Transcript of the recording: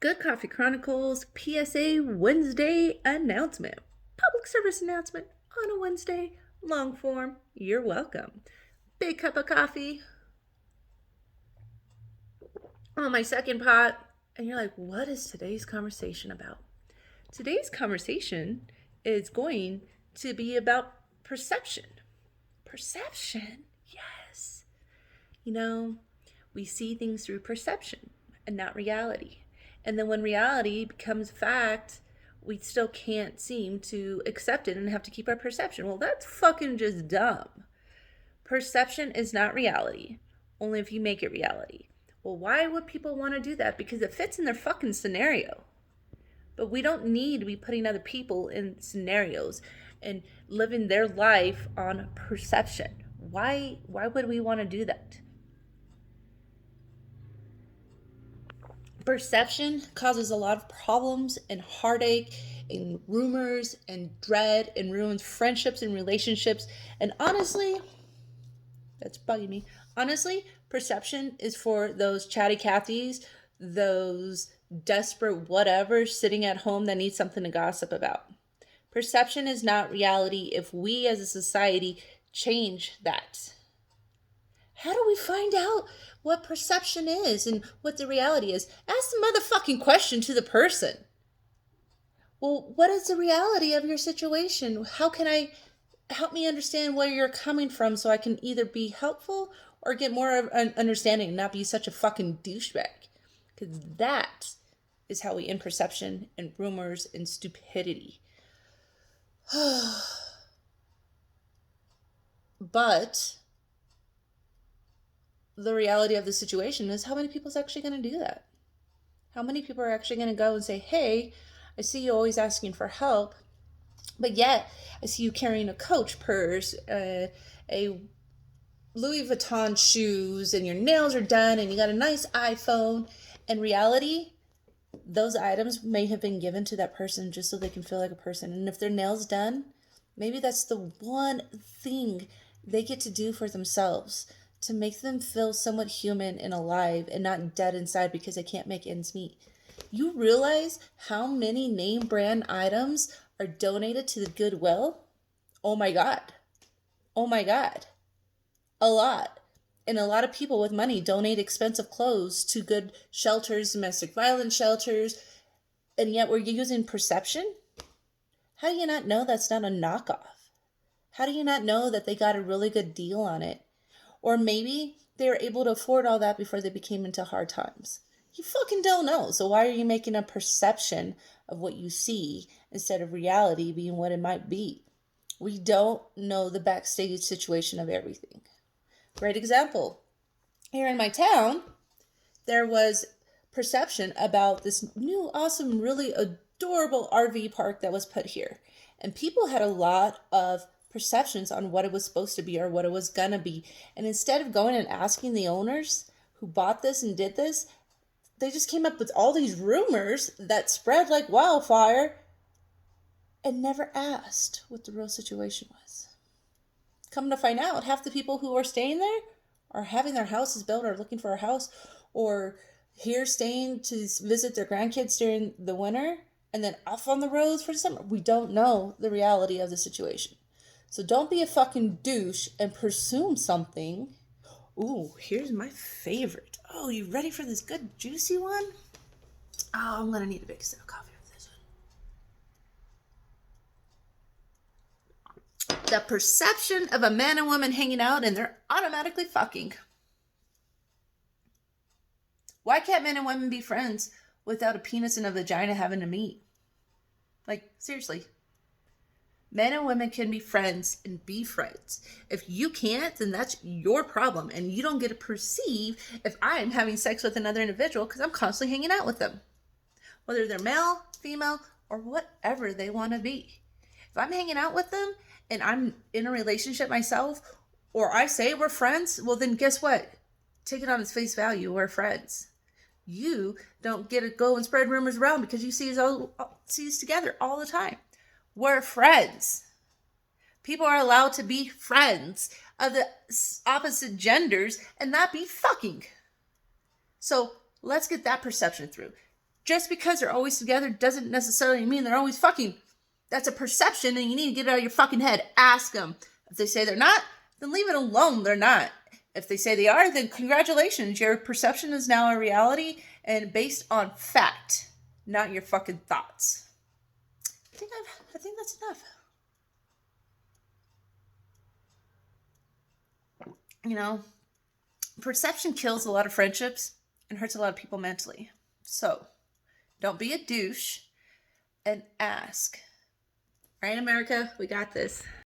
Good Coffee Chronicles PSA Wednesday announcement. Public service announcement on a Wednesday. Long form. You're welcome. Big cup of coffee on my second pot. And you're like, what is today's conversation about? Today's conversation is going to be about perception. Perception? Yes. You know, we see things through perception and not reality. And then when reality becomes fact, we still can't seem to accept it and have to keep our perception. Well, that's fucking just dumb. Perception is not reality, only if you make it reality. Well, why would people want to do that? Because it fits in their fucking scenario. But we don't need to be putting other people in scenarios and living their life on perception. Why would we want to do that? Perception causes a lot of problems and heartache and rumors and dread and ruins friendships and relationships. And honestly, that's bugging me. Honestly, perception is for those chatty Cathys, those desperate whatever sitting at home that need something to gossip about. Perception is not reality if we as a society change that. How do we find out what perception is and what the reality is? Ask the motherfucking question to the person. Well, what is the reality of your situation? How can I help me understand where you're coming from so I can either be helpful or get more of an understanding and not be such a fucking douchebag? Because that is how we end perception and rumors and stupidity. But the reality of the situation is how many people's actually going to do that? How many people are actually going to go and say, hey, I see you always asking for help, but yet I see you carrying a Coach purse, a Louis Vuitton shoes, and your nails are done, and you got a nice iPhone. In reality, those items may have been given to that person just so they can feel like a person. And if their nails done, maybe that's the one thing they get to do for themselves to make them feel somewhat human and alive and not dead inside because they can't make ends meet. You realize how many name brand items are donated to the Goodwill? Oh my God. Oh my God. A lot. And a lot of people with money donate expensive clothes to good shelters, domestic violence shelters, and yet we're using perception? How do you not know that's not a knockoff? How do you not know that they got a really good deal on it? Or maybe they were able to afford all that before they became into hard times. You fucking don't know. So why are you making a perception of what you see instead of reality being what it might be? We don't know the backstage situation of everything. Great example. Here in my town, there was perception about this new, awesome, really adorable RV park that was put here. And people had a lot of perceptions on what it was supposed to be or what it was gonna be. And instead of going and asking the owners who bought this and did this, they just came up with all these rumors that spread like wildfire and never asked what the real situation was. Come to find out, half the people who are staying there are having their houses built or looking for a house or here staying to visit their grandkids during the winter and then off on the roads for summer. We don't know the reality of the situation. So don't be a fucking douche and presume something. Ooh, here's my favorite. Oh, you ready for this good juicy one? Oh, I'm gonna need a big sip of coffee for this one. The perception of a man and woman hanging out and they're automatically fucking. Why can't men and women be friends without a penis and a vagina having to meet? Like, seriously. Men and women can be friends and be friends. If you can't, then that's your problem. And you don't get to perceive if I'm having sex with another individual because I'm constantly hanging out with them. Whether they're male, female, or whatever they want to be. If I'm hanging out with them and I'm in a relationship myself, or I say we're friends, well then guess what? Take it on its face value, we're friends. You don't get to go and spread rumors around because you see us together all the time. We're friends. People are allowed to be friends of the opposite genders and not be fucking. So let's get that perception through. Just because they're always together doesn't necessarily mean they're always fucking. That's a perception, and you need to get it out of your fucking head. Ask them. If they say they're not, then leave it alone. They're not. If they say they are, then congratulations. Your perception is now a reality and based on fact, not your fucking thoughts. I think that's enough. You know, perception kills a lot of friendships and hurts a lot of people mentally. So, don't be a douche and ask. Right, America? We got this.